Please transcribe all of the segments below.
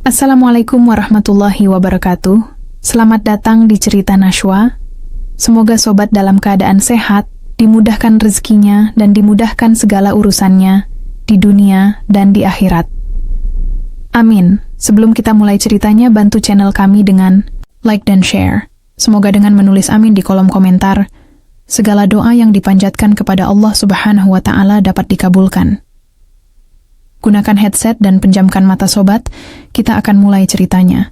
Assalamualaikum warahmatullahi wabarakatuh. Selamat datang di Cerita Nashwa. Semoga sobat dalam keadaan sehat, dimudahkan rezekinya dan dimudahkan segala urusannya di dunia dan di akhirat. Amin. Sebelum kita mulai ceritanya, bantu channel kami dengan like dan share. Semoga dengan menulis amin di kolom komentar, segala doa yang dipanjatkan kepada Allah Subhanahu wa Ta'ala dapat dikabulkan. Gunakan headset dan penjamkan mata sobat, kita akan mulai ceritanya.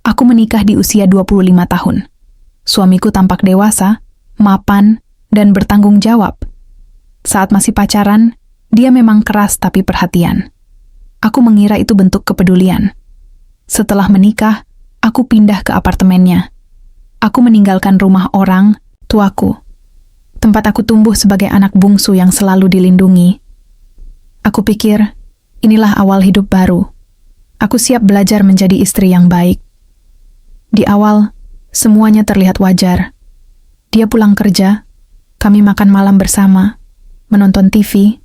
Aku menikah di usia 25 tahun. Suamiku tampak dewasa, mapan, dan bertanggung jawab. Saat masih pacaran, dia memang keras tapi perhatian. Aku mengira itu bentuk kepedulian. Setelah menikah, aku pindah ke apartemennya. Aku meninggalkan rumah orang, tuaku. Tempat aku tumbuh sebagai anak bungsu yang selalu dilindungi. Aku pikir, inilah awal hidup baru. Aku siap belajar menjadi istri yang baik. Di awal, semuanya terlihat wajar. Dia pulang kerja, kami makan malam bersama, menonton TV,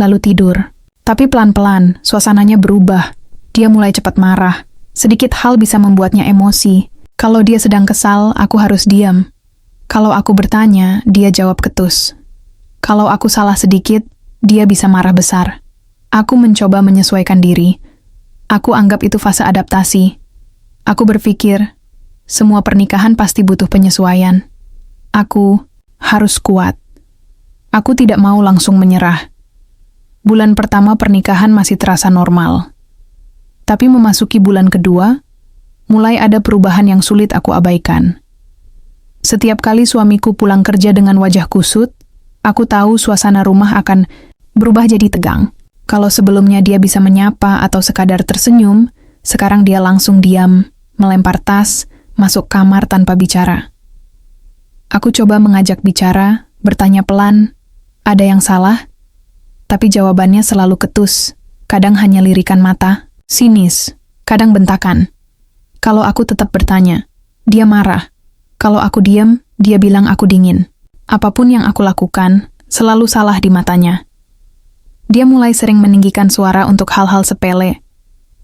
lalu tidur. Tapi pelan-pelan, suasananya berubah. Dia mulai cepat marah. Sedikit hal bisa membuatnya emosi. Kalau dia sedang kesal, aku harus diam. Kalau aku bertanya, dia jawab ketus. Kalau aku salah sedikit, dia bisa marah besar. Aku mencoba menyesuaikan diri. Aku anggap itu fase adaptasi. Aku berpikir, semua pernikahan pasti butuh penyesuaian. Aku harus kuat. Aku tidak mau langsung menyerah. Bulan pertama pernikahan masih terasa normal. Tapi memasuki bulan kedua, mulai ada perubahan yang sulit aku abaikan. Setiap kali suamiku pulang kerja dengan wajah kusut, aku tahu suasana rumah akan berubah jadi tegang. Kalau sebelumnya dia bisa menyapa atau sekadar tersenyum, sekarang dia langsung diam, melempar tas, masuk kamar tanpa bicara. Aku coba mengajak bicara, bertanya pelan, ada yang salah? Tapi jawabannya selalu ketus, kadang hanya lirikan mata, sinis, kadang bentakan. Kalau aku tetap bertanya, dia marah. Kalau aku diam, dia bilang aku dingin. Apapun yang aku lakukan, selalu salah di matanya. Dia mulai sering meninggikan suara untuk hal-hal sepele.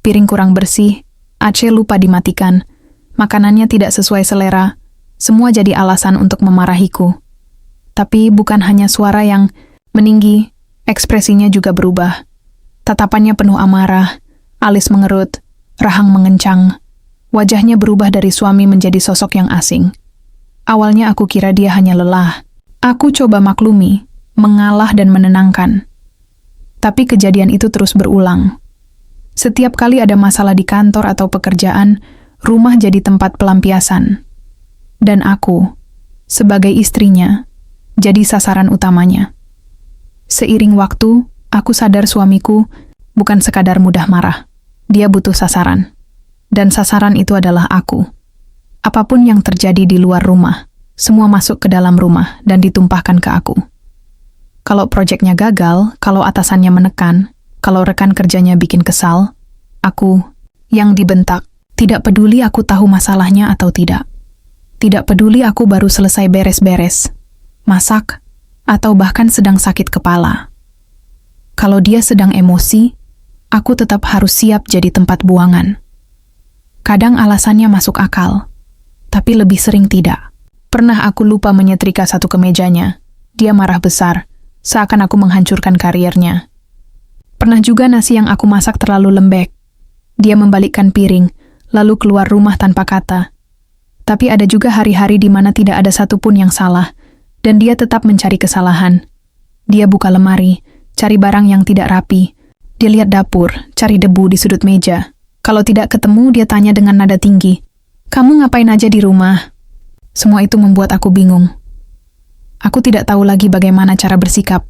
Piring kurang bersih, AC lupa dimatikan, makanannya tidak sesuai selera, semua jadi alasan untuk memarahiku. Tapi bukan hanya suara yang meninggi, ekspresinya juga berubah. Tatapannya penuh amarah, alis mengerut, rahang mengencang. Wajahnya berubah dari suami menjadi sosok yang asing. Awalnya aku kira dia hanya lelah. Aku coba maklumi, mengalah dan menenangkan. Tapi kejadian itu terus berulang. Setiap kali ada masalah di kantor atau pekerjaan, rumah jadi tempat pelampiasan. Dan aku, sebagai istrinya, jadi sasaran utamanya. Seiring waktu, aku sadar suamiku bukan sekadar mudah marah. Dia butuh sasaran. Dan sasaran itu adalah aku. Apapun yang terjadi di luar rumah, semua masuk ke dalam rumah dan ditumpahkan ke aku. Kalau proyeknya gagal, kalau atasannya menekan, kalau rekan kerjanya bikin kesal, aku yang dibentak. Tidak peduli aku tahu masalahnya atau tidak. Tidak peduli aku baru selesai beres-beres, masak, atau bahkan sedang sakit kepala. Kalau dia sedang emosi, aku tetap harus siap jadi tempat buangan. Kadang alasannya masuk akal, tapi lebih sering tidak. Pernah aku lupa menyetrika satu kemejanya. Dia marah besar, seakan aku menghancurkan karirnya. Pernah juga nasi yang aku masak terlalu lembek. Dia membalikkan piring, lalu keluar rumah tanpa kata. Tapi ada juga hari-hari di mana tidak ada satupun yang salah, dan dia tetap mencari kesalahan. Dia buka lemari, cari barang yang tidak rapi. Dia lihat dapur, cari debu di sudut meja. Kalau tidak ketemu, dia tanya dengan nada tinggi, "Kamu ngapain aja di rumah?" Semua itu membuat aku bingung. Aku tidak tahu lagi bagaimana cara bersikap.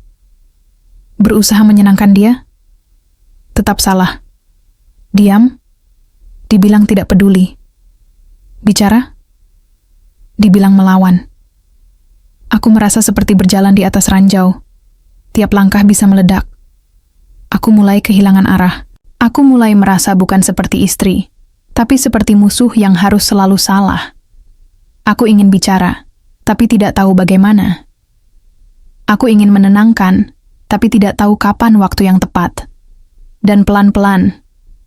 Berusaha menyenangkan dia? Tetap salah. Diam? Dibilang tidak peduli. Bicara? Dibilang melawan. Aku merasa seperti berjalan di atas ranjau. Tiap langkah bisa meledak. Aku mulai kehilangan arah. Aku mulai merasa bukan seperti istri, tapi seperti musuh yang harus selalu salah. Aku ingin bicara, tapi tidak tahu bagaimana. Aku ingin menenangkan, tapi tidak tahu kapan waktu yang tepat. Dan pelan-pelan,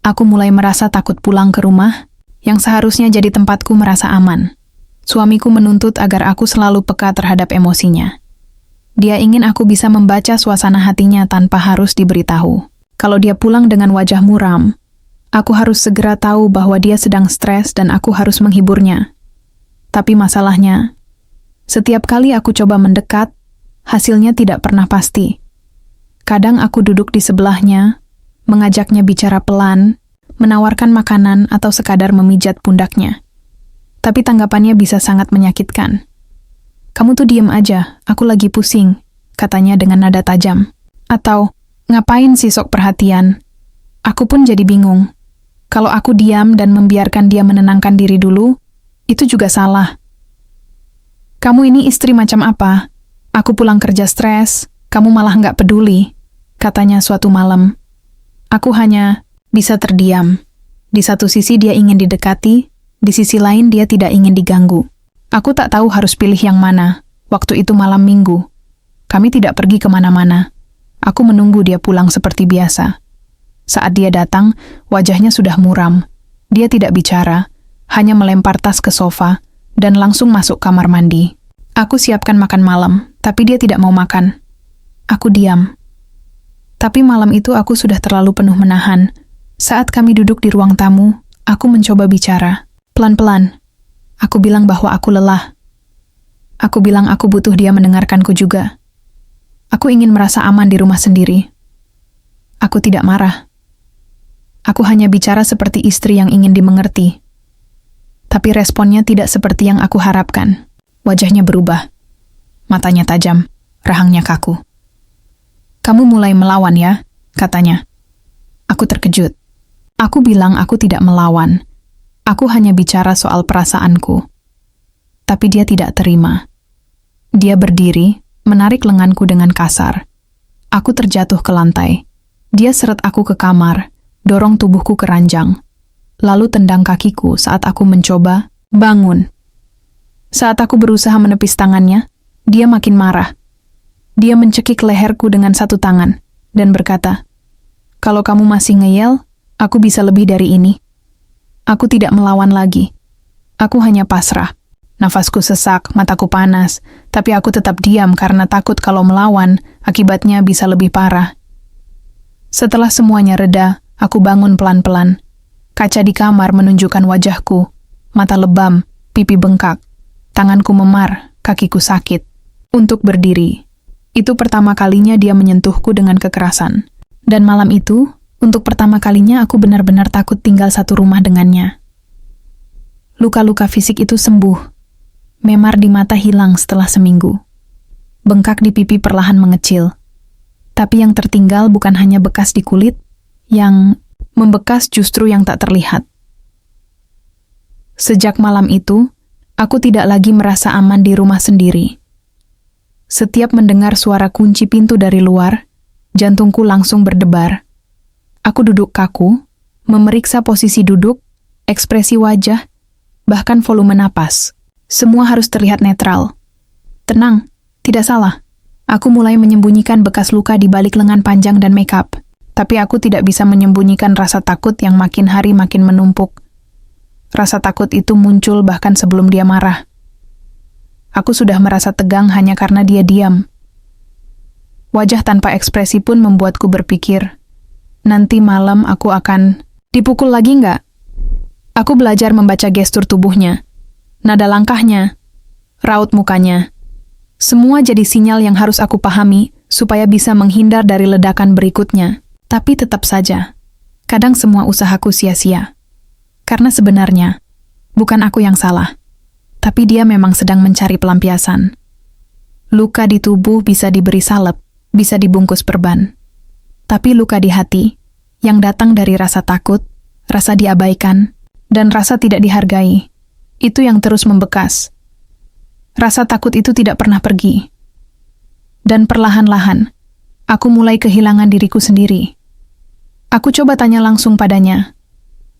Aku mulai merasa takut pulang ke rumah, yang seharusnya jadi tempatku merasa aman. Suamiku menuntut agar aku selalu peka terhadap emosinya. Dia ingin aku bisa membaca suasana hatinya tanpa harus diberitahu. Kalau dia pulang dengan wajah muram, aku harus segera tahu bahwa dia sedang stres dan aku harus menghiburnya. Tapi masalahnya, setiap kali aku coba mendekat, hasilnya tidak pernah pasti. Kadang aku duduk di sebelahnya, mengajaknya bicara pelan, menawarkan makanan atau sekadar memijat pundaknya. Tapi tanggapannya bisa sangat menyakitkan. "Kamu tuh diem aja, aku lagi pusing," katanya dengan nada tajam. Atau, "Ngapain sih sok perhatian?" Aku pun jadi bingung. Kalau aku diam dan membiarkan dia menenangkan diri dulu, itu juga salah. "Kamu ini istri macam apa? Aku pulang kerja stres, kamu malah nggak peduli," katanya suatu malam. Aku hanya bisa terdiam. Di satu sisi dia ingin didekati, di sisi lain dia tidak ingin diganggu. Aku tak tahu harus pilih yang mana. Waktu itu malam minggu. Kami tidak pergi kemana-mana. Aku menunggu dia pulang seperti biasa. Saat dia datang, wajahnya sudah muram. Dia tidak bicara, hanya melempar tas ke sofa, dan langsung masuk kamar mandi. Aku siapkan makan malam, tapi dia tidak mau makan. Aku diam. Tapi malam itu aku sudah terlalu penuh menahan. Saat kami duduk di ruang tamu, aku mencoba bicara. Pelan-pelan. Aku bilang bahwa aku lelah. Aku bilang aku butuh dia mendengarkanku juga. Aku ingin merasa aman di rumah sendiri. Aku tidak marah. Aku hanya bicara seperti istri yang ingin dimengerti. Tapi responnya tidak seperti yang aku harapkan. Wajahnya berubah. Matanya tajam, rahangnya kaku. "Kamu mulai melawan ya," katanya. Aku terkejut. Aku bilang aku tidak melawan. Aku hanya bicara soal perasaanku. Tapi dia tidak terima. Dia berdiri, menarik lenganku dengan kasar. Aku terjatuh ke lantai. Dia seret aku ke kamar, dorong tubuhku ke ranjang. Lalu tendang kakiku saat aku mencoba bangun. Saat aku berusaha menepis tangannya, dia makin marah. Dia mencekik leherku dengan satu tangan dan berkata, "Kalau kamu masih ngeyel, aku bisa lebih dari ini." Aku tidak melawan lagi. Aku hanya pasrah. Nafasku sesak, mataku panas, tapi aku tetap diam karena takut kalau melawan, akibatnya bisa lebih parah. Setelah semuanya reda, aku bangun pelan-pelan. Kaca di kamar menunjukkan wajahku, mata lebam, pipi bengkak, tanganku memar, kakiku sakit. Untuk berdiri. Itu pertama kalinya dia menyentuhku dengan kekerasan. Dan malam itu, untuk pertama kalinya aku benar-benar takut tinggal satu rumah dengannya. Luka-luka fisik itu sembuh. Memar di mata hilang setelah seminggu. Bengkak di pipi perlahan mengecil. Tapi yang tertinggal bukan hanya bekas di kulit, yang membekas justru yang tak terlihat. Sejak malam itu, aku tidak lagi merasa aman di rumah sendiri. Setiap mendengar suara kunci pintu dari luar, jantungku langsung berdebar. Aku duduk kaku, memeriksa posisi duduk, ekspresi wajah, bahkan volume napas. Semua harus terlihat netral. Tenang, tidak salah. Aku mulai menyembunyikan bekas luka di balik lengan panjang dan makeup, tapi aku tidak bisa menyembunyikan rasa takut yang makin hari makin menumpuk. Rasa takut itu muncul bahkan sebelum dia marah. Aku sudah merasa tegang hanya karena dia diam. Wajah tanpa ekspresi pun membuatku berpikir, nanti malam aku akan dipukul lagi nggak? Aku belajar membaca gestur tubuhnya, nada langkahnya, raut mukanya. Semua jadi sinyal yang harus aku pahami supaya bisa menghindar dari ledakan berikutnya. Tapi tetap saja, kadang semua usahaku sia-sia. Karena sebenarnya, bukan aku yang salah. Tapi dia memang sedang mencari pelampiasan. Luka di tubuh bisa diberi salep, bisa dibungkus perban. Tapi luka di hati, yang datang dari rasa takut, rasa diabaikan, dan rasa tidak dihargai, itu yang terus membekas. Rasa takut itu tidak pernah pergi. Dan perlahan-lahan, aku mulai kehilangan diriku sendiri. Aku coba tanya langsung padanya,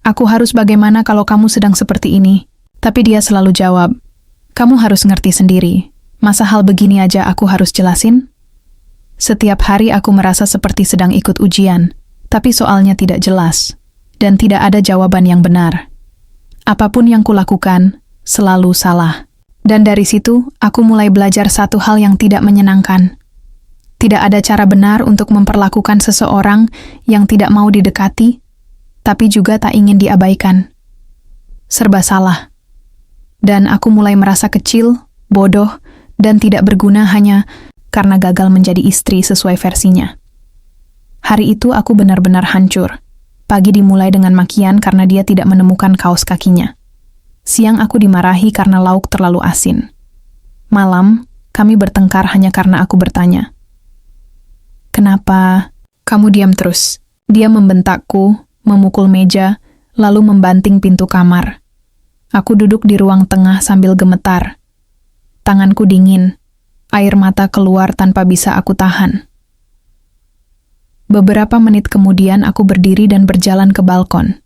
"Aku harus bagaimana kalau kamu sedang seperti ini?" Tapi dia selalu jawab, "Kamu harus ngerti sendiri. Masa hal begini aja aku harus jelasin?" Setiap hari aku merasa seperti sedang ikut ujian, tapi soalnya tidak jelas. dan tidak ada jawaban yang benar. Apapun yang kulakukan, selalu salah. Dan dari situ, aku mulai belajar satu hal yang tidak menyenangkan. Tidak ada cara benar untuk memperlakukan seseorang yang tidak mau didekati, tapi juga tak ingin diabaikan. Serba salah. Dan aku mulai merasa kecil, bodoh, dan tidak berguna hanya karena gagal menjadi istri sesuai versinya. Hari itu aku benar-benar hancur. Pagi dimulai dengan makian karena dia tidak menemukan kaos kakinya. Siang aku dimarahi karena lauk terlalu asin. Malam, kami bertengkar hanya karena aku bertanya, "Kenapa kamu diam terus?" Dia membentakku, memukul meja, lalu membanting pintu kamar. Aku duduk di ruang tengah sambil gemetar. Tanganku dingin, air mata keluar tanpa bisa aku tahan. Beberapa menit kemudian aku berdiri dan berjalan ke balkon.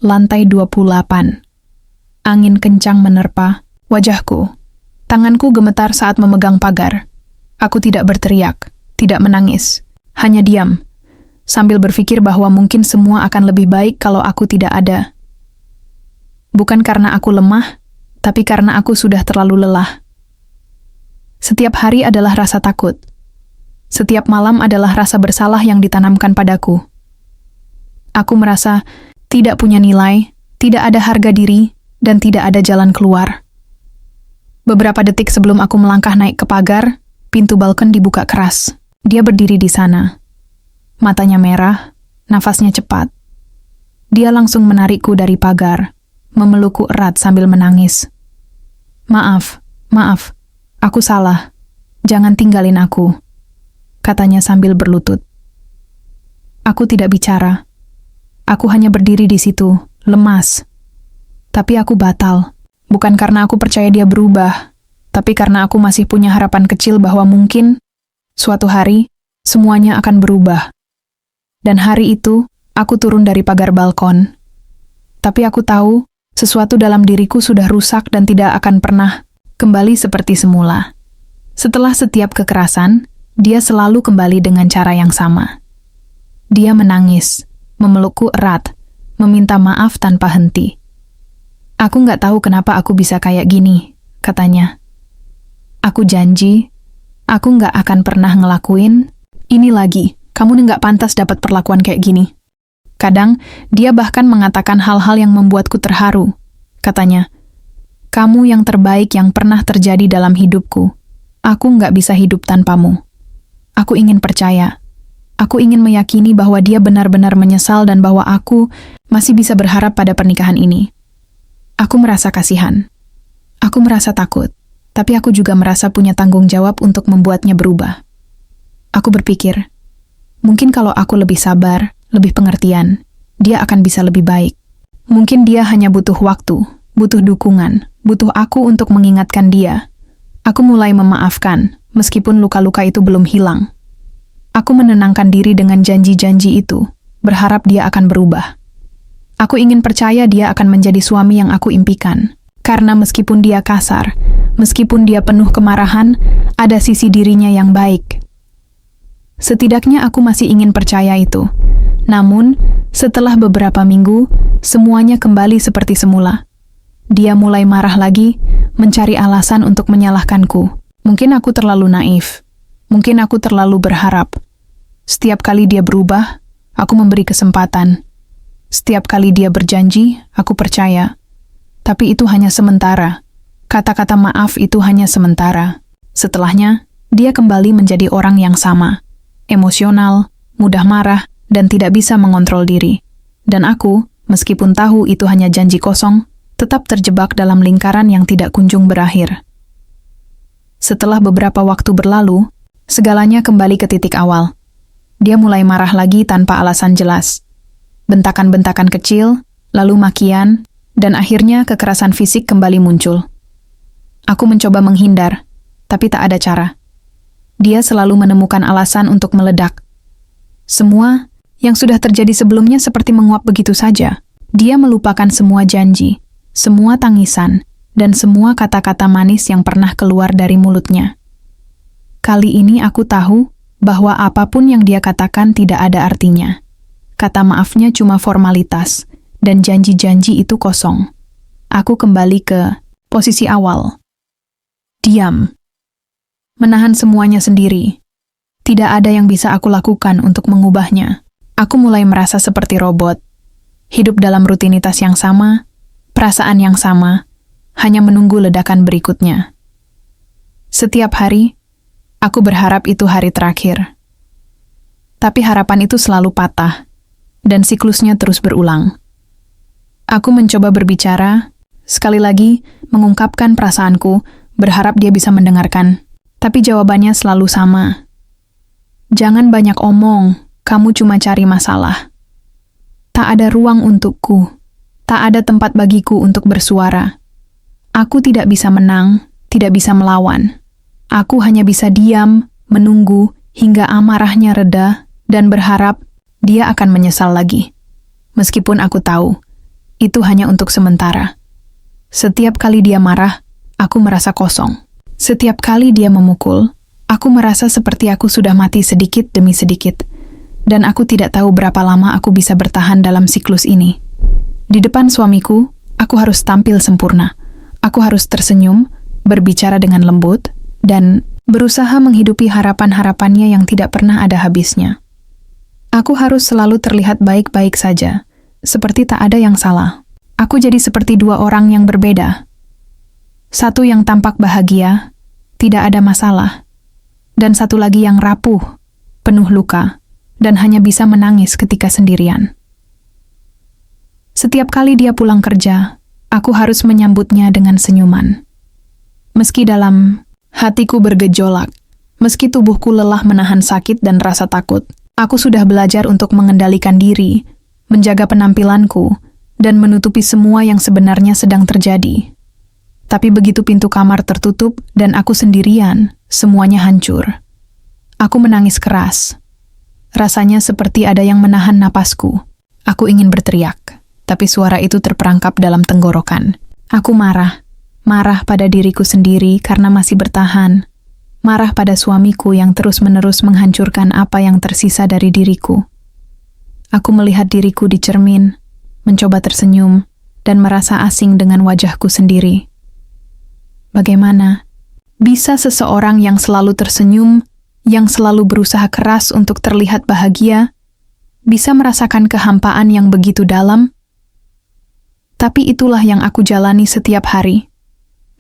Lantai 28. Angin kencang menerpa wajahku. Tanganku gemetar saat memegang pagar. Aku tidak berteriak, tidak menangis, hanya diam, sambil berpikir bahwa mungkin semua akan lebih baik kalau aku tidak ada. Bukan karena aku lemah, tapi karena aku sudah terlalu lelah. Setiap hari adalah rasa takut. Setiap malam adalah rasa bersalah yang ditanamkan padaku. Aku merasa tidak punya nilai, tidak ada harga diri, dan tidak ada jalan keluar. Beberapa detik sebelum aku melangkah naik ke pagar, pintu balkon dibuka keras. Dia berdiri di sana. Matanya merah, nafasnya cepat. Dia langsung menarikku dari pagar, memelukku erat sambil menangis. Maaf, aku salah. Jangan tinggalin aku," katanya sambil berlutut. Aku tidak bicara. Aku hanya berdiri di situ, lemas. Tapi aku batal. Bukan karena aku percaya dia berubah, tapi karena aku masih punya harapan kecil bahwa mungkin suatu hari, semuanya akan berubah. Dan hari itu, aku turun dari pagar balkon. Tapi aku tahu, sesuatu dalam diriku sudah rusak dan tidak akan pernah kembali seperti semula. Setelah setiap kekerasan, dia selalu kembali dengan cara yang sama. Dia menangis, memelukku erat, meminta maaf tanpa henti. "Aku nggak tahu kenapa aku bisa kayak gini," katanya. "Aku janji, aku nggak akan pernah ngelakuin ini lagi. Kamu nggak pantas dapat perlakuan kayak gini." Kadang, dia bahkan mengatakan hal-hal yang membuatku terharu. Katanya, "Kamu yang terbaik yang pernah terjadi dalam hidupku. Aku nggak bisa hidup tanpamu." Aku ingin percaya. Aku ingin meyakini bahwa dia benar-benar menyesal dan bahwa aku masih bisa berharap pada pernikahan ini. Aku merasa kasihan. Aku merasa takut. Tapi aku juga merasa punya tanggung jawab untuk membuatnya berubah. Aku berpikir, mungkin kalau aku lebih sabar, lebih pengertian, dia akan bisa lebih baik. Mungkin dia hanya butuh waktu, butuh dukungan, butuh aku untuk mengingatkan dia. Aku mulai memaafkan, meskipun luka-luka itu belum hilang. Aku menenangkan diri dengan janji-janji itu, berharap dia akan berubah. Aku ingin percaya dia akan menjadi suami yang aku impikan. Karena meskipun dia kasar, meskipun dia penuh kemarahan, ada sisi dirinya yang baik. Setidaknya aku masih ingin percaya itu. Namun, setelah beberapa minggu, semuanya kembali seperti semula. Dia mulai marah lagi, mencari alasan untuk menyalahkanku. Mungkin aku terlalu naif. Mungkin aku terlalu berharap. Setiap kali dia berubah, aku memberi kesempatan. Setiap kali dia berjanji, aku percaya. Tapi itu hanya sementara. Kata-kata maaf itu hanya sementara. Setelahnya, dia kembali menjadi orang yang sama. Emosional, mudah marah, dan tidak bisa mengontrol diri. Dan aku, meskipun tahu itu hanya janji kosong, tetap terjebak dalam lingkaran yang tidak kunjung berakhir. Setelah beberapa waktu berlalu, segalanya kembali ke titik awal. Dia mulai marah lagi tanpa alasan jelas. Bentakan-bentakan kecil, lalu makian, dan akhirnya kekerasan fisik kembali muncul. Aku mencoba menghindar, tapi tak ada cara. Dia selalu menemukan alasan untuk meledak. Semua yang sudah terjadi sebelumnya seperti menguap begitu saja. Dia melupakan semua janji, semua tangisan, dan semua kata-kata manis yang pernah keluar dari mulutnya. Kali ini aku tahu bahwa apapun yang dia katakan tidak ada artinya. Kata maafnya cuma formalitas, dan janji-janji itu kosong. Aku kembali ke posisi awal. Diam. Menahan semuanya sendiri. Tidak ada yang bisa aku lakukan untuk mengubahnya. Aku mulai merasa seperti robot. Hidup dalam rutinitas yang sama, perasaan yang sama, hanya menunggu ledakan berikutnya. Setiap hari, aku berharap itu hari terakhir. Tapi harapan itu selalu patah, dan siklusnya terus berulang. Aku mencoba berbicara, sekali lagi mengungkapkan perasaanku, berharap dia bisa mendengarkan. Tapi jawabannya selalu sama. Jangan banyak omong, kamu cuma cari masalah. Tak ada ruang untukku, tak ada tempat bagiku untuk bersuara. Aku tidak bisa menang, tidak bisa melawan. Aku hanya bisa diam, menunggu, hingga amarahnya reda, dan berharap dia akan menyesal lagi. Meskipun aku tahu, itu hanya untuk sementara. Setiap kali dia marah, aku merasa kosong. Setiap kali dia memukul, aku merasa seperti aku sudah mati sedikit demi sedikit, dan aku tidak tahu berapa lama aku bisa bertahan dalam siklus ini. Di depan suamiku, aku harus tampil sempurna. Aku harus tersenyum, berbicara dengan lembut, dan berusaha menghidupi harapan-harapannya yang tidak pernah ada habisnya. Aku harus selalu terlihat baik-baik saja, seperti tak ada yang salah. Aku jadi seperti dua orang yang berbeda. Satu yang tampak bahagia, tidak ada masalah, dan satu lagi yang rapuh, penuh luka, dan hanya bisa menangis ketika sendirian. Setiap kali dia pulang kerja, aku harus menyambutnya dengan senyuman. Meski dalam hatiku bergejolak, meski tubuhku lelah menahan sakit dan rasa takut, aku sudah belajar untuk mengendalikan diri, menjaga penampilanku, dan menutupi semua yang sebenarnya sedang terjadi. Tapi begitu pintu kamar tertutup dan aku sendirian, semuanya hancur. Aku menangis keras. Rasanya seperti ada yang menahan napasku. Aku ingin berteriak, tapi suara itu terperangkap dalam tenggorokan. Aku marah pada diriku sendiri karena masih bertahan. Marah pada suamiku yang terus-menerus menghancurkan apa yang tersisa dari diriku. Aku melihat diriku di cermin, mencoba tersenyum, dan merasa asing dengan wajahku sendiri. Bagaimana bisa seseorang yang selalu tersenyum, yang selalu berusaha keras untuk terlihat bahagia, bisa merasakan kehampaan yang begitu dalam? Tapi itulah yang aku jalani setiap hari,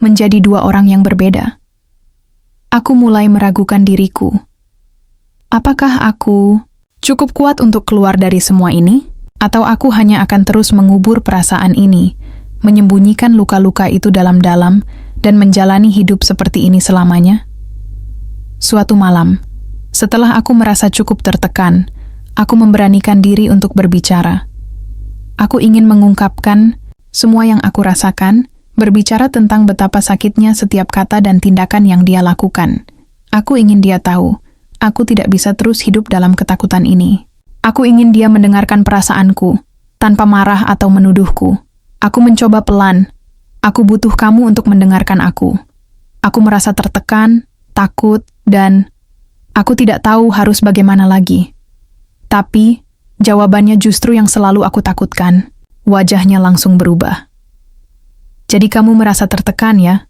menjadi dua orang yang berbeda. Aku mulai meragukan diriku. Apakah aku cukup kuat untuk keluar dari semua ini? Atau aku hanya akan terus mengubur perasaan ini, menyembunyikan luka-luka itu dalam-dalam, dan menjalani hidup seperti ini selamanya? Suatu malam, setelah aku merasa cukup tertekan, aku memberanikan diri untuk berbicara. Aku ingin mengungkapkan semua yang aku rasakan, berbicara tentang betapa sakitnya setiap kata dan tindakan yang dia lakukan. Aku ingin dia tahu, aku tidak bisa terus hidup dalam ketakutan ini. Aku ingin dia mendengarkan perasaanku, tanpa marah atau menuduhku. Aku mencoba pelan. Aku butuh kamu untuk mendengarkan aku. Aku merasa tertekan, takut, dan aku tidak tahu harus bagaimana lagi. Tapi, jawabannya justru yang selalu aku takutkan. Wajahnya langsung berubah. Jadi kamu merasa tertekan ya?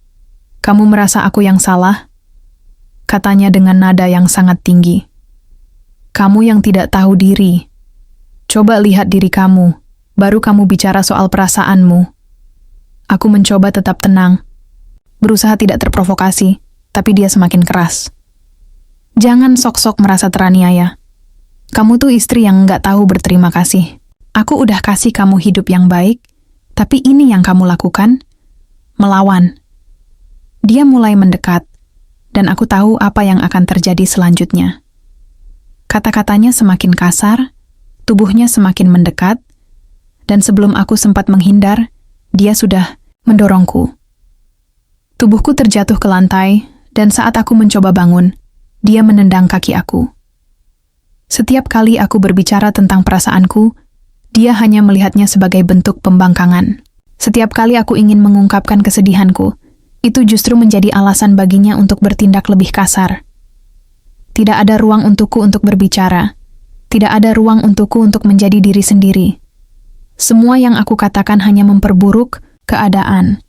Kamu merasa aku yang salah? Katanya dengan nada yang sangat tinggi. Kamu yang tidak tahu diri. Coba lihat diri kamu, baru kamu bicara soal perasaanmu. Aku mencoba tetap tenang, berusaha tidak terprovokasi, tapi dia semakin keras. Jangan sok-sok merasa teraniaya. Kamu tuh istri yang nggak tahu berterima kasih. Aku udah kasih kamu hidup yang baik, tapi ini yang kamu lakukan? Melawan. Dia mulai mendekat, dan aku tahu apa yang akan terjadi selanjutnya. Kata-katanya semakin kasar, tubuhnya semakin mendekat, dan sebelum aku sempat menghindar, dia sudah mendorongku. Tubuhku terjatuh ke lantai, dan saat aku mencoba bangun, dia menendang kaki aku. Setiap kali aku berbicara tentang perasaanku, dia hanya melihatnya sebagai bentuk pembangkangan. Setiap kali aku ingin mengungkapkan kesedihanku, itu justru menjadi alasan baginya untuk bertindak lebih kasar. Tidak ada ruang untukku untuk berbicara. Tidak ada ruang untukku untuk menjadi diri sendiri. Semua yang aku katakan hanya memperburuk keadaan.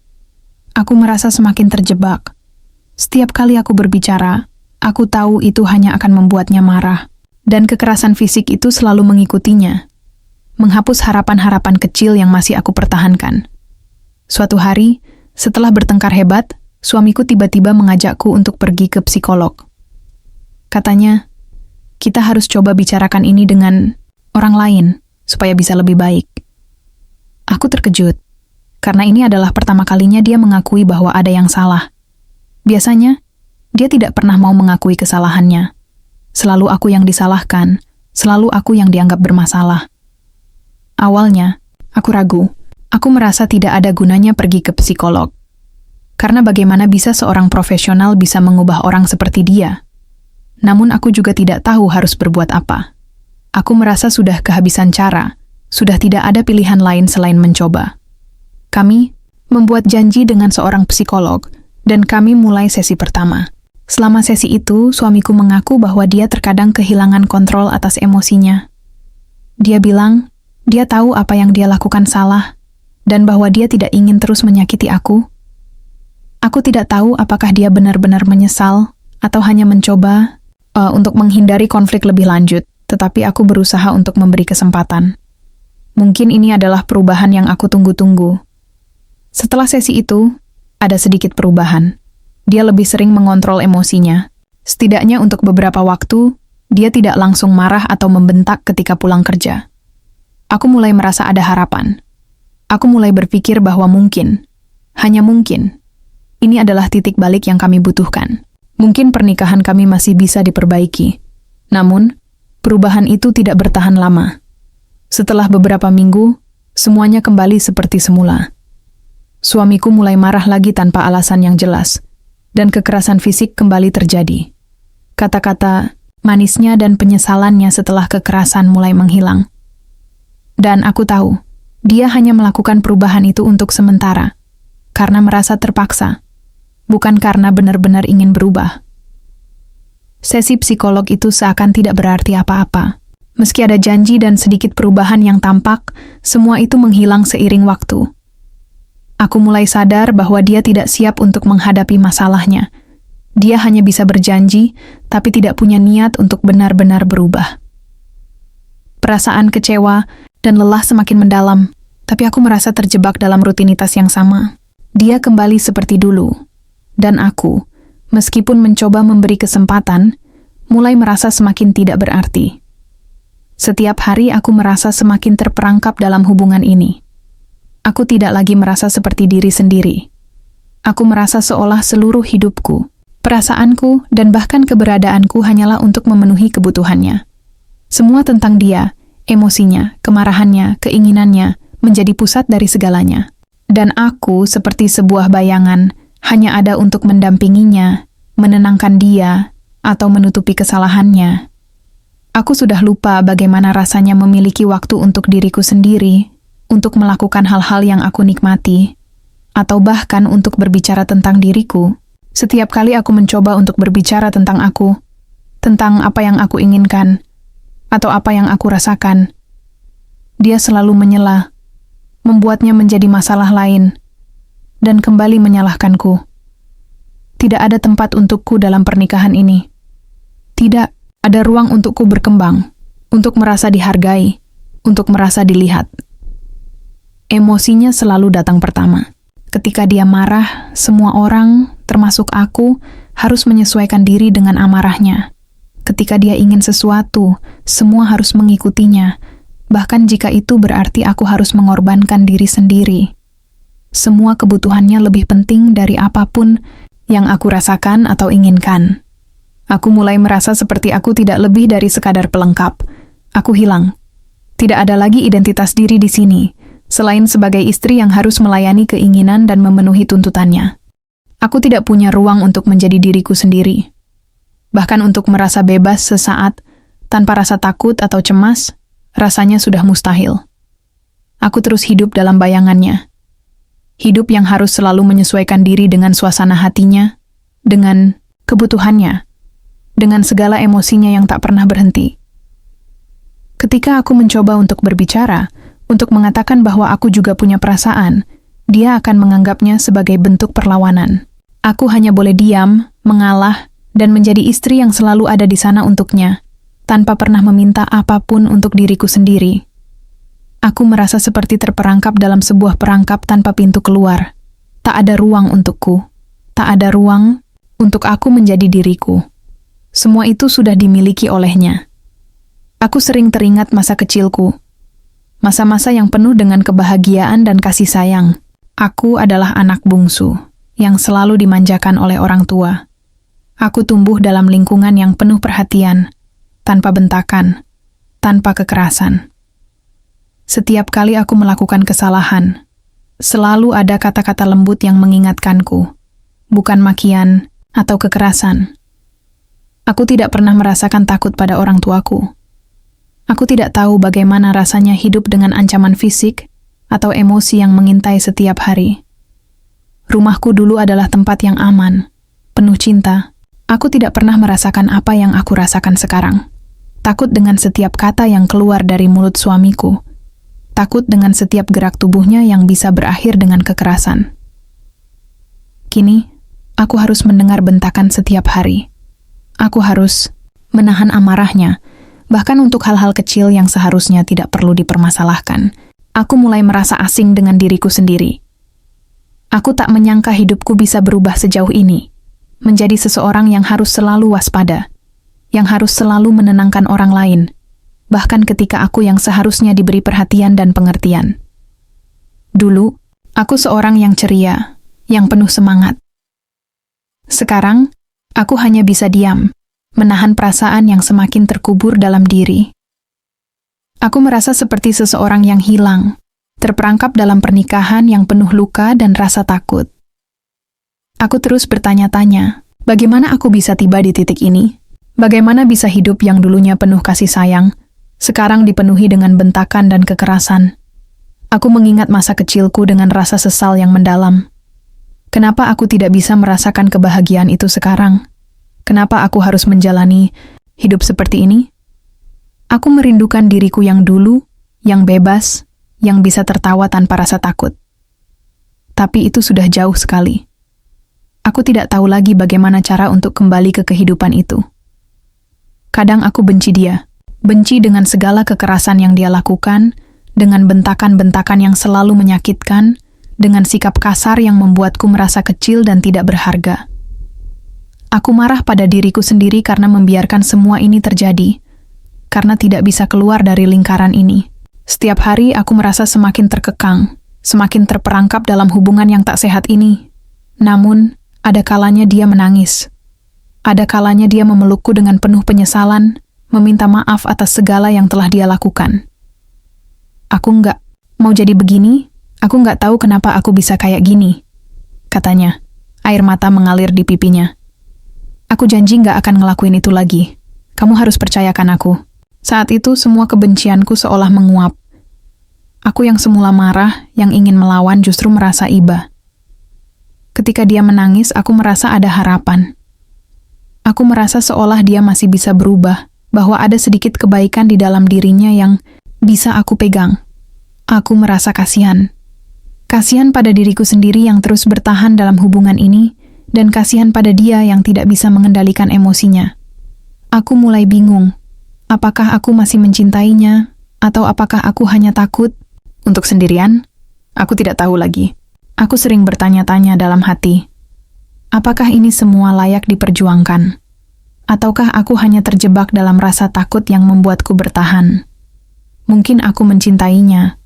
Aku merasa semakin terjebak. Setiap kali aku berbicara, aku tahu itu hanya akan membuatnya marah. Dan kekerasan fisik itu selalu mengikutinya, menghapus harapan-harapan kecil yang masih aku pertahankan. Suatu hari, setelah bertengkar hebat, suamiku tiba-tiba mengajakku untuk pergi ke psikolog. Katanya, kita harus coba bicarakan ini dengan orang lain, supaya bisa lebih baik. Aku terkejut, karena ini adalah pertama kalinya dia mengakui bahwa ada yang salah. Biasanya, dia tidak pernah mau mengakui kesalahannya. Selalu aku yang disalahkan, selalu aku yang dianggap bermasalah. Awalnya, aku ragu. Aku merasa tidak ada gunanya pergi ke psikolog. Karena bagaimana bisa seorang profesional bisa mengubah orang seperti dia? Namun aku juga tidak tahu harus berbuat apa. Aku merasa sudah kehabisan cara, sudah tidak ada pilihan lain selain mencoba. Kami membuat janji dengan seorang psikolog, dan kami mulai sesi pertama. Selama sesi itu, suamiku mengaku bahwa dia terkadang kehilangan kontrol atas emosinya. Dia bilang, dia tahu apa yang dia lakukan salah, dan bahwa dia tidak ingin terus menyakiti aku. Aku tidak tahu apakah dia benar-benar menyesal, atau hanya mencoba untuk menghindari konflik lebih lanjut, tetapi aku berusaha untuk memberi kesempatan. Mungkin ini adalah perubahan yang aku tunggu-tunggu. Setelah sesi itu, ada sedikit perubahan. Dia lebih sering mengontrol emosinya. Setidaknya untuk beberapa waktu, dia tidak langsung marah atau membentak ketika pulang kerja. Aku mulai merasa ada harapan. Aku mulai berpikir bahwa mungkin, hanya mungkin, ini adalah titik balik yang kami butuhkan. Mungkin pernikahan kami masih bisa diperbaiki. Namun, perubahan itu tidak bertahan lama. Setelah beberapa minggu, semuanya kembali seperti semula. Suamiku mulai marah lagi tanpa alasan yang jelas, dan kekerasan fisik kembali terjadi. Kata-kata manisnya dan penyesalannya setelah kekerasan mulai menghilang. Dan aku tahu, dia hanya melakukan perubahan itu untuk sementara, karena merasa terpaksa, bukan karena benar-benar ingin berubah. Sesi psikolog itu seakan tidak berarti apa-apa. Meski ada janji dan sedikit perubahan yang tampak, semua itu menghilang seiring waktu. Aku mulai sadar bahwa dia tidak siap untuk menghadapi masalahnya. Dia hanya bisa berjanji, tapi tidak punya niat untuk benar-benar berubah. Perasaan kecewa dan lelah semakin mendalam, tapi aku merasa terjebak dalam rutinitas yang sama. Dia kembali seperti dulu, dan aku, meskipun mencoba memberi kesempatan, mulai merasa semakin tidak berarti. Setiap hari aku merasa semakin terperangkap dalam hubungan ini. Aku tidak lagi merasa seperti diri sendiri. Aku merasa seolah seluruh hidupku, perasaanku, dan bahkan keberadaanku hanyalah untuk memenuhi kebutuhannya. Semua tentang dia, emosinya, kemarahannya, keinginannya, menjadi pusat dari segalanya. Dan aku seperti sebuah bayangan, hanya ada untuk mendampinginya, menenangkan dia, atau menutupi kesalahannya. Aku sudah lupa bagaimana rasanya memiliki waktu untuk diriku sendiri, untuk melakukan hal-hal yang aku nikmati, atau bahkan untuk berbicara tentang diriku. Setiap kali aku mencoba untuk berbicara tentang aku, tentang apa yang aku inginkan, atau apa yang aku rasakan, dia selalu menyela, membuatnya menjadi masalah lain, dan kembali menyalahkanku. Tidak ada tempat untukku dalam pernikahan ini. Tidak ada ruang untukku berkembang, untuk merasa dihargai, untuk merasa dilihat. Emosinya selalu datang pertama. Ketika dia marah, semua orang, termasuk aku, harus menyesuaikan diri dengan amarahnya. Ketika dia ingin sesuatu, semua harus mengikutinya, bahkan jika itu berarti aku harus mengorbankan diri sendiri. Semua kebutuhannya lebih penting dari apapun yang aku rasakan atau inginkan. Aku mulai merasa seperti aku tidak lebih dari sekadar pelengkap. Aku hilang. Tidak ada lagi identitas diri di sini, selain sebagai istri yang harus melayani keinginan dan memenuhi tuntutannya. Aku tidak punya ruang untuk menjadi diriku sendiri. Bahkan untuk merasa bebas sesaat, tanpa rasa takut atau cemas, rasanya sudah mustahil. Aku terus hidup dalam bayangannya. Hidup yang harus selalu menyesuaikan diri dengan suasana hatinya, dengan kebutuhannya, dengan segala emosinya yang tak pernah berhenti. Ketika aku mencoba untuk berbicara, untuk mengatakan bahwa aku juga punya perasaan, dia akan menganggapnya sebagai bentuk perlawanan. Aku hanya boleh diam, mengalah, dan menjadi istri yang selalu ada di sana untuknya, tanpa pernah meminta apapun untuk diriku sendiri. Aku merasa seperti terperangkap dalam sebuah perangkap tanpa pintu keluar. Tak ada ruang untukku. Tak ada ruang untuk aku menjadi diriku. Semua itu sudah dimiliki olehnya. Aku sering teringat masa kecilku. Masa-masa yang penuh dengan kebahagiaan dan kasih sayang. Aku adalah anak bungsu, yang selalu dimanjakan oleh orang tua. Aku tumbuh dalam lingkungan yang penuh perhatian, tanpa bentakan, tanpa kekerasan. Setiap kali aku melakukan kesalahan, selalu ada kata-kata lembut yang mengingatkanku, bukan makian atau kekerasan. Aku tidak pernah merasakan takut pada orang tuaku. Aku tidak tahu bagaimana rasanya hidup dengan ancaman fisik atau emosi yang mengintai setiap hari. Rumahku dulu adalah tempat yang aman, penuh cinta. Aku tidak pernah merasakan apa yang aku rasakan sekarang. Takut dengan setiap kata yang keluar dari mulut suamiku. Takut dengan setiap gerak tubuhnya yang bisa berakhir dengan kekerasan. Kini, aku harus mendengar bentakan setiap hari. Aku harus menahan amarahnya, bahkan untuk hal-hal kecil yang seharusnya tidak perlu dipermasalahkan. Aku mulai merasa asing dengan diriku sendiri. Aku tak menyangka hidupku bisa berubah sejauh ini. Menjadi seseorang yang harus selalu waspada, yang harus selalu menenangkan orang lain, bahkan ketika aku yang seharusnya diberi perhatian dan pengertian. Dulu, aku seorang yang ceria, yang penuh semangat. Sekarang, aku hanya bisa diam, menahan perasaan yang semakin terkubur dalam diri. Aku merasa seperti seseorang yang hilang, terperangkap dalam pernikahan yang penuh luka dan rasa takut. Aku terus bertanya-tanya, bagaimana aku bisa tiba di titik ini? Bagaimana bisa hidup yang dulunya penuh kasih sayang, sekarang dipenuhi dengan bentakan dan kekerasan? Aku mengingat masa kecilku dengan rasa sesal yang mendalam. Kenapa aku tidak bisa merasakan kebahagiaan itu sekarang? Kenapa aku harus menjalani hidup seperti ini? Aku merindukan diriku yang dulu, yang bebas, yang bisa tertawa tanpa rasa takut. Tapi itu sudah jauh sekali. Aku tidak tahu lagi bagaimana cara untuk kembali ke kehidupan itu. Kadang aku benci dia, benci dengan segala kekerasan yang dia lakukan, dengan bentakan-bentakan yang selalu menyakitkan, dengan sikap kasar yang membuatku merasa kecil dan tidak berharga. Aku marah pada diriku sendiri karena membiarkan semua ini terjadi, karena tidak bisa keluar dari lingkaran ini. Setiap hari aku merasa semakin terkekang, semakin terperangkap dalam hubungan yang tak sehat ini. Namun, ada kalanya dia menangis. Ada kalanya dia memelukku dengan penuh penyesalan, meminta maaf atas segala yang telah dia lakukan. Aku nggak mau jadi begini, aku nggak tahu kenapa aku bisa kayak gini, katanya. Air mata mengalir di pipinya. Aku janji nggak akan ngelakuin itu lagi. Kamu harus percayakan aku. Saat itu semua kebencianku seolah menguap. Aku yang semula marah, yang ingin melawan justru merasa iba. Ketika dia menangis, aku merasa ada harapan. Aku merasa seolah dia masih bisa berubah, bahwa ada sedikit kebaikan di dalam dirinya yang bisa aku pegang. Aku merasa kasihan. Kasihan pada diriku sendiri yang terus bertahan dalam hubungan ini, dan kasihan pada dia yang tidak bisa mengendalikan emosinya. Aku mulai bingung. Apakah aku masih mencintainya, atau apakah aku hanya takut? Untuk sendirian? Aku tidak tahu lagi. Aku sering bertanya-tanya dalam hati, apakah ini semua layak diperjuangkan? Ataukah aku hanya terjebak dalam rasa takut yang membuatku bertahan? Mungkin aku mencintainya,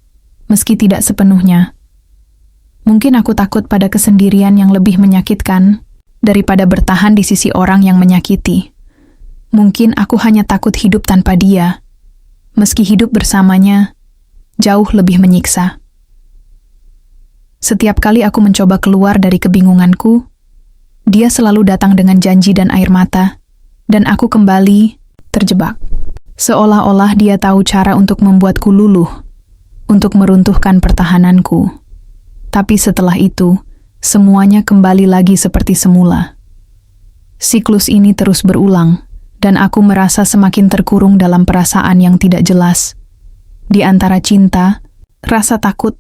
meski tidak sepenuhnya. Mungkin aku takut pada kesendirian yang lebih menyakitkan daripada bertahan di sisi orang yang menyakiti. Mungkin aku hanya takut hidup tanpa dia, meski hidup bersamanya jauh lebih menyiksa. Setiap kali aku mencoba keluar dari kebingunganku, dia selalu datang dengan janji dan air mata, dan aku kembali terjebak. Seolah-olah dia tahu cara untuk membuatku luluh, untuk meruntuhkan pertahananku. Tapi setelah itu, semuanya kembali lagi seperti semula. Siklus ini terus berulang, dan aku merasa semakin terkurung dalam perasaan yang tidak jelas, di antara cinta, rasa takut,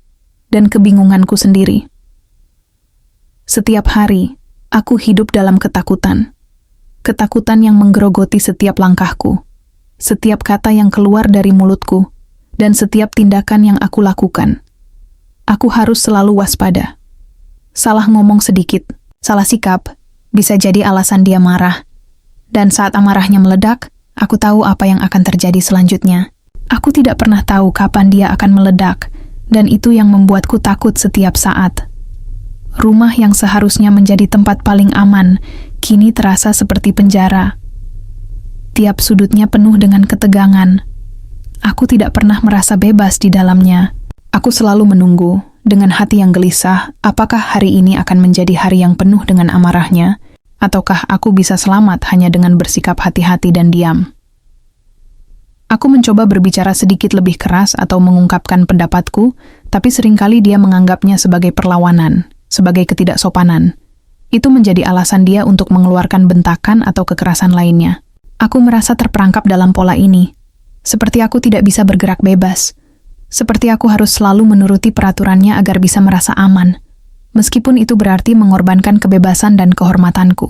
dan kebingunganku sendiri. Setiap hari, aku hidup dalam ketakutan. Ketakutan yang menggerogoti setiap langkahku, setiap kata yang keluar dari mulutku, dan setiap tindakan yang aku lakukan. Aku harus selalu waspada. Salah ngomong sedikit, salah sikap, bisa jadi alasan dia marah. Dan saat amarahnya meledak, aku tahu apa yang akan terjadi selanjutnya. Aku tidak pernah tahu kapan dia akan meledak, dan itu yang membuatku takut setiap saat. Rumah yang seharusnya menjadi tempat paling aman, kini terasa seperti penjara. Tiap sudutnya penuh dengan ketegangan. Aku tidak pernah merasa bebas di dalamnya. Aku selalu menunggu, dengan hati yang gelisah, apakah hari ini akan menjadi hari yang penuh dengan amarahnya, ataukah aku bisa selamat hanya dengan bersikap hati-hati dan diam. Aku mencoba berbicara sedikit lebih keras atau mengungkapkan pendapatku, tapi seringkali dia menganggapnya sebagai perlawanan, sebagai ketidaksopanan. Itu menjadi alasan dia untuk mengeluarkan bentakan atau kekerasan lainnya. Aku merasa terperangkap dalam pola ini, seperti aku tidak bisa bergerak bebas, seperti aku harus selalu menuruti peraturannya agar bisa merasa aman, meskipun itu berarti mengorbankan kebebasan dan kehormatanku.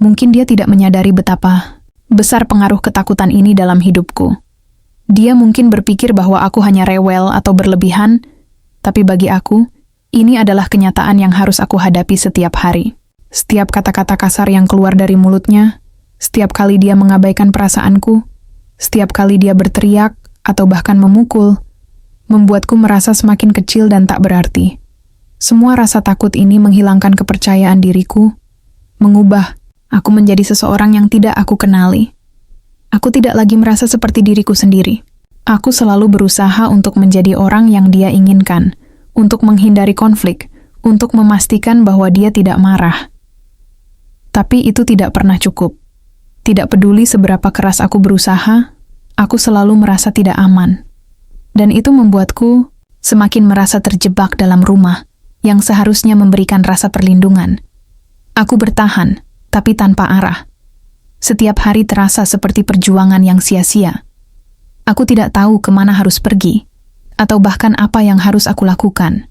Mungkin dia tidak menyadari betapa besar pengaruh ketakutan ini dalam hidupku. Dia mungkin berpikir bahwa aku hanya rewel atau berlebihan, tapi bagi aku, ini adalah kenyataan yang harus aku hadapi setiap hari. Setiap kata-kata kasar yang keluar dari mulutnya, setiap kali dia mengabaikan perasaanku, setiap kali dia berteriak atau bahkan memukul, membuatku merasa semakin kecil dan tak berarti. Semua rasa takut ini menghilangkan kepercayaan diriku, mengubah aku menjadi seseorang yang tidak aku kenali. Aku tidak lagi merasa seperti diriku sendiri. Aku selalu berusaha untuk menjadi orang yang dia inginkan, untuk menghindari konflik, untuk memastikan bahwa dia tidak marah. Tapi itu tidak pernah cukup. Tidak peduli seberapa keras aku berusaha, aku selalu merasa tidak aman. Dan itu membuatku semakin merasa terjebak dalam rumah yang seharusnya memberikan rasa perlindungan. Aku bertahan, tapi tanpa arah. Setiap hari terasa seperti perjuangan yang sia-sia. Aku tidak tahu kemana harus pergi, atau bahkan apa yang harus aku lakukan.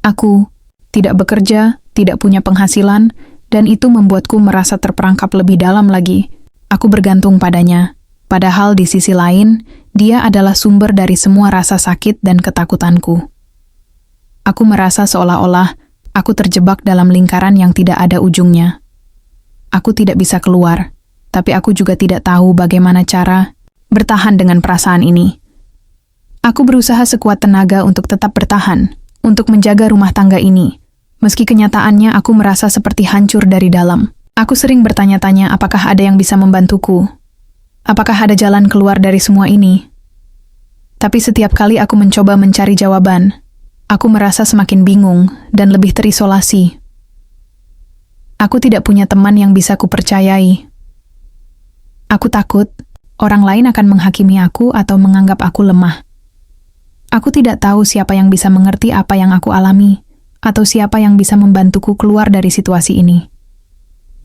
Aku tidak bekerja, tidak punya penghasilan, dan itu membuatku merasa terperangkap lebih dalam lagi. Aku bergantung padanya, padahal di sisi lain, dia adalah sumber dari semua rasa sakit dan ketakutanku. Aku merasa seolah-olah aku terjebak dalam lingkaran yang tidak ada ujungnya. Aku tidak bisa keluar, tapi aku juga tidak tahu bagaimana cara bertahan dengan perasaan ini. Aku berusaha sekuat tenaga untuk tetap bertahan, untuk menjaga rumah tangga ini. Meski kenyataannya aku merasa seperti hancur dari dalam. Aku sering bertanya-tanya apakah ada yang bisa membantuku. Apakah ada jalan keluar dari semua ini? Tapi setiap kali aku mencoba mencari jawaban, aku merasa semakin bingung dan lebih terisolasi. Aku tidak punya teman yang bisa kupercayai. Aku takut orang lain akan menghakimi aku atau menganggap aku lemah. Aku tidak tahu siapa yang bisa mengerti apa yang aku alami, atau siapa yang bisa membantuku keluar dari situasi ini.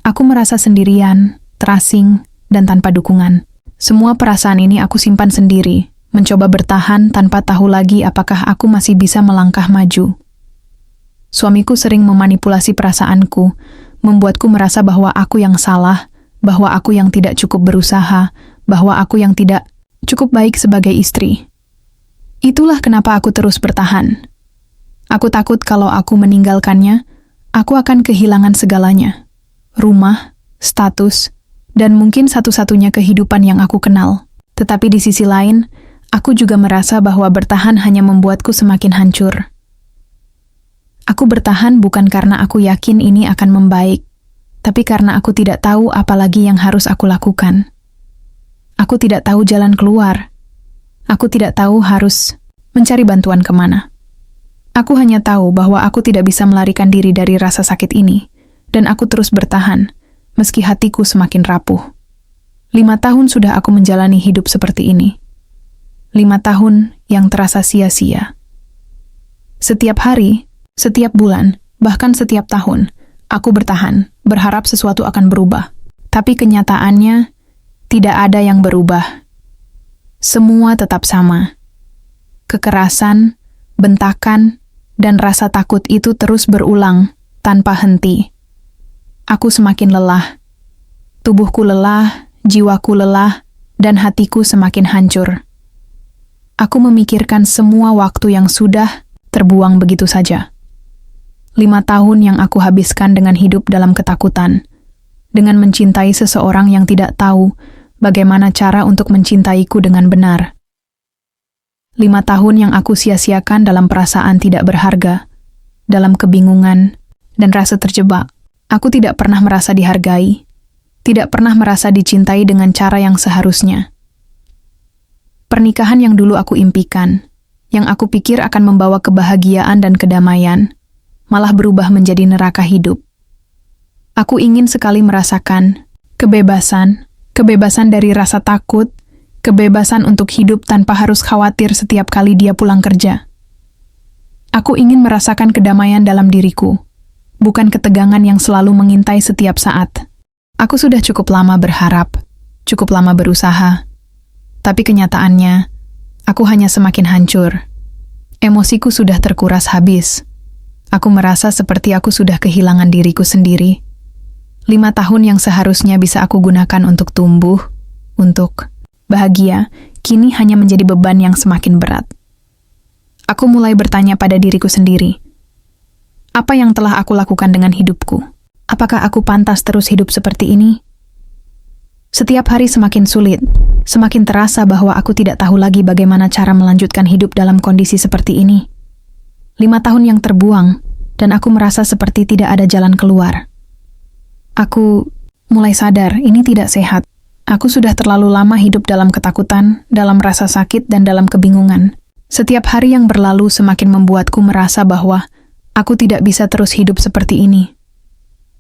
Aku merasa sendirian, terasing, dan tanpa dukungan. Semua perasaan ini aku simpan sendiri, mencoba bertahan tanpa tahu lagi apakah aku masih bisa melangkah maju. Suamiku sering memanipulasi perasaanku, membuatku merasa bahwa aku yang salah, bahwa aku yang tidak cukup berusaha, bahwa aku yang tidak cukup baik sebagai istri. Itulah kenapa aku terus bertahan. Aku takut kalau aku meninggalkannya, aku akan kehilangan segalanya. Rumah, status, dan mungkin satu-satunya kehidupan yang aku kenal. Tetapi di sisi lain, aku juga merasa bahwa bertahan hanya membuatku semakin hancur. Aku bertahan bukan karena aku yakin ini akan membaik, tapi karena aku tidak tahu apa lagi yang harus aku lakukan. Aku tidak tahu jalan keluar. Aku tidak tahu harus mencari bantuan kemana. Aku hanya tahu bahwa aku tidak bisa melarikan diri dari rasa sakit ini, dan aku terus bertahan, meski hatiku semakin rapuh. 5 tahun sudah aku menjalani hidup seperti ini. 5 tahun yang terasa sia-sia. Setiap hari, setiap bulan, bahkan setiap tahun, aku bertahan, berharap sesuatu akan berubah. Tapi kenyataannya, Tidak ada yang berubah. Semua tetap sama. Kekerasan, bentakan, dan rasa takut itu terus berulang tanpa henti. Aku semakin lelah. Tubuhku lelah, jiwaku lelah, dan hatiku semakin hancur. Aku memikirkan semua waktu yang sudah terbuang begitu saja. 5 tahun yang aku habiskan dengan hidup dalam ketakutan, dengan mencintai seseorang yang tidak tahu bagaimana cara untuk mencintaiku dengan benar. 5 tahun yang aku sia-siakan dalam perasaan tidak berharga, dalam kebingungan, dan rasa terjebak. Aku tidak pernah merasa dihargai, tidak pernah merasa dicintai dengan cara yang seharusnya. Pernikahan yang dulu aku impikan, yang aku pikir akan membawa kebahagiaan dan kedamaian, malah berubah menjadi neraka hidup. Aku ingin sekali merasakan kebebasan dari rasa takut, kebebasan untuk hidup tanpa harus khawatir setiap kali dia pulang kerja. Aku ingin merasakan kedamaian dalam diriku, bukan ketegangan yang selalu mengintai setiap saat. Aku sudah cukup lama berharap, cukup lama berusaha, tapi kenyataannya, aku hanya semakin hancur. Emosiku sudah terkuras habis. Aku merasa seperti aku sudah kehilangan diriku sendiri. 5 tahun yang seharusnya bisa aku gunakan untuk tumbuh, untuk bahagia, kini hanya menjadi beban yang semakin berat. Aku mulai bertanya pada diriku sendiri, apa yang telah aku lakukan dengan hidupku? Apakah aku pantas terus hidup seperti ini? Setiap hari semakin sulit, semakin terasa bahwa aku tidak tahu lagi bagaimana cara melanjutkan hidup dalam kondisi seperti ini. 5 tahun yang terbuang, dan aku merasa seperti tidak ada jalan keluar. Aku mulai sadar ini tidak sehat. Aku sudah terlalu lama hidup dalam ketakutan, dalam rasa sakit, dan dalam kebingungan. Setiap hari yang berlalu semakin membuatku merasa bahwa aku tidak bisa terus hidup seperti ini.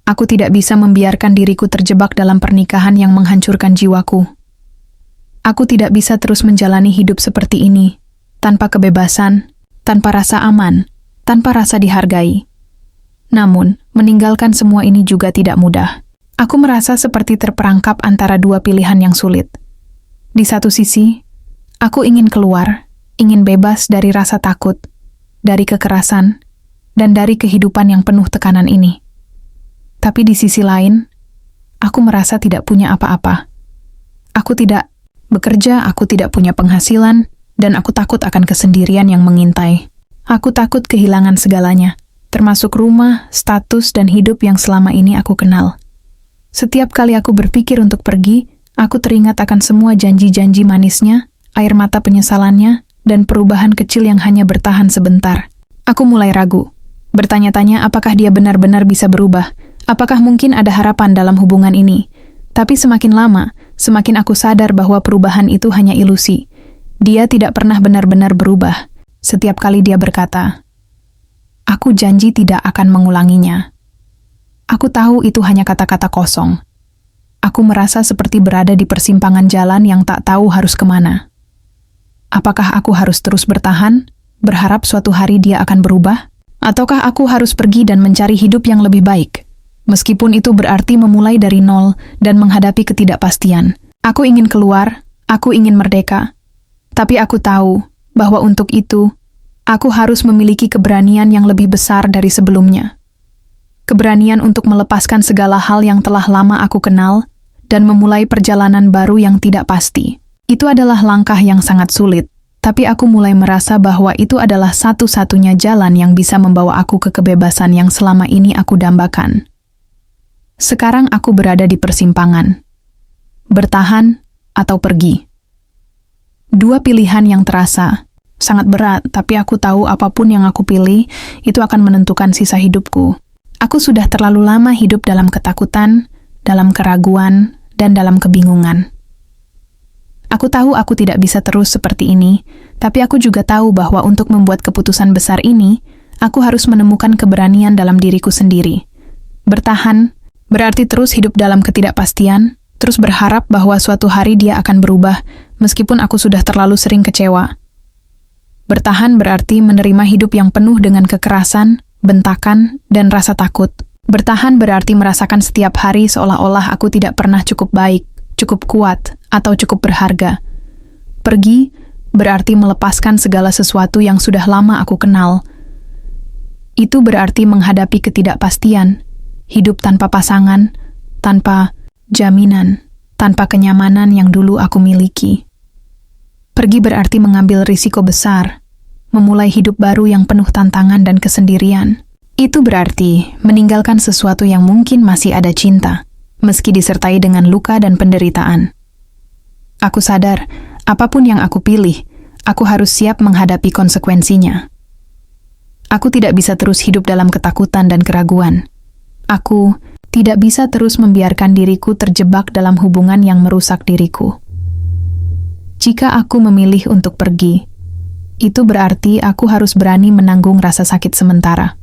Aku tidak bisa membiarkan diriku terjebak dalam pernikahan yang menghancurkan jiwaku. Aku tidak bisa terus menjalani hidup seperti ini, tanpa kebebasan, tanpa rasa aman, tanpa rasa dihargai. Namun, meninggalkan semua ini juga tidak mudah. Aku merasa seperti terperangkap antara 2 pilihan yang sulit. Di satu sisi, aku ingin keluar, ingin bebas dari rasa takut, dari kekerasan, dan dari kehidupan yang penuh tekanan ini. Tapi di sisi lain, aku merasa tidak punya apa-apa. Aku tidak bekerja, aku tidak punya penghasilan, dan aku takut akan kesendirian yang mengintai. Aku takut kehilangan segalanya, termasuk rumah, status, dan hidup yang selama ini aku kenal. Setiap kali aku berpikir untuk pergi, aku teringat akan semua janji-janji manisnya, air mata penyesalannya, dan perubahan kecil yang hanya bertahan sebentar. Aku mulai ragu, bertanya-tanya apakah dia benar-benar bisa berubah. Apakah mungkin ada harapan dalam hubungan ini? Tapi semakin lama, semakin aku sadar bahwa perubahan itu hanya ilusi. Dia tidak pernah benar-benar berubah. Setiap kali dia berkata, "Aku janji tidak akan mengulanginya." Aku tahu itu hanya kata-kata kosong. Aku merasa seperti berada di persimpangan jalan yang tak tahu harus kemana. Apakah aku harus terus bertahan, berharap suatu hari dia akan berubah? Ataukah aku harus pergi dan mencari hidup yang lebih baik? Meskipun itu berarti memulai dari nol dan menghadapi ketidakpastian. Aku ingin keluar, aku ingin merdeka. Tapi aku tahu bahwa untuk itu, aku harus memiliki keberanian yang lebih besar dari sebelumnya. Keberanian untuk melepaskan segala hal yang telah lama aku kenal dan memulai perjalanan baru yang tidak pasti. Itu adalah langkah yang sangat sulit, tapi aku mulai merasa bahwa itu adalah satu-satunya jalan yang bisa membawa aku ke kebebasan yang selama ini aku dambakan. Sekarang aku berada di persimpangan. Bertahan atau pergi. 2 pilihan yang terasa sangat berat, tapi aku tahu apapun yang aku pilih, itu akan menentukan sisa hidupku. Aku sudah terlalu lama hidup dalam ketakutan, dalam keraguan, dan dalam kebingungan. Aku tahu aku tidak bisa terus seperti ini, tapi aku juga tahu bahwa untuk membuat keputusan besar ini, aku harus menemukan keberanian dalam diriku sendiri. Bertahan berarti terus hidup dalam ketidakpastian, terus berharap bahwa suatu hari dia akan berubah, meskipun aku sudah terlalu sering kecewa. Bertahan berarti menerima hidup yang penuh dengan kekerasan, bentakan, dan rasa takut. Bertahan berarti merasakan setiap hari seolah-olah aku tidak pernah cukup baik, cukup kuat, atau cukup berharga. Pergi berarti melepaskan segala sesuatu yang sudah lama aku kenal. Itu berarti menghadapi ketidakpastian, hidup tanpa pasangan, tanpa jaminan, tanpa kenyamanan yang dulu aku miliki. Pergi berarti mengambil risiko besar, memulai hidup baru yang penuh tantangan dan kesendirian. Itu berarti meninggalkan sesuatu yang mungkin masih ada cinta, meski disertai dengan luka dan penderitaan. Aku sadar, apapun yang aku pilih, aku harus siap menghadapi konsekuensinya. Aku tidak bisa terus hidup dalam ketakutan dan keraguan. Aku tidak bisa terus membiarkan diriku terjebak dalam hubungan yang merusak diriku. Jika aku memilih untuk pergi, itu berarti aku harus berani menanggung rasa sakit sementara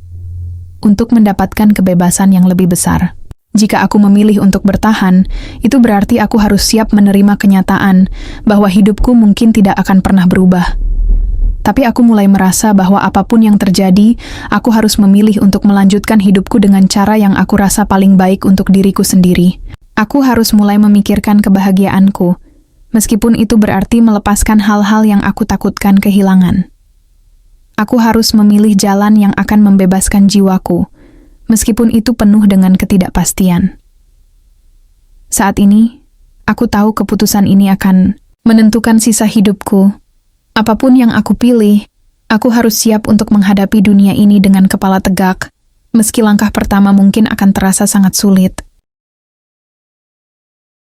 untuk mendapatkan kebebasan yang lebih besar. Jika aku memilih untuk bertahan, itu berarti aku harus siap menerima kenyataan bahwa hidupku mungkin tidak akan pernah berubah. Tapi aku mulai merasa bahwa apapun yang terjadi, aku harus memilih untuk melanjutkan hidupku dengan cara yang aku rasa paling baik untuk diriku sendiri. Aku harus mulai memikirkan kebahagiaanku, meskipun itu berarti melepaskan hal-hal yang aku takutkan kehilangan. Aku harus memilih jalan yang akan membebaskan jiwaku, meskipun itu penuh dengan ketidakpastian. Saat ini, aku tahu keputusan ini akan menentukan sisa hidupku. Apapun yang aku pilih, aku harus siap untuk menghadapi dunia ini dengan kepala tegak, meski langkah pertama mungkin akan terasa sangat sulit.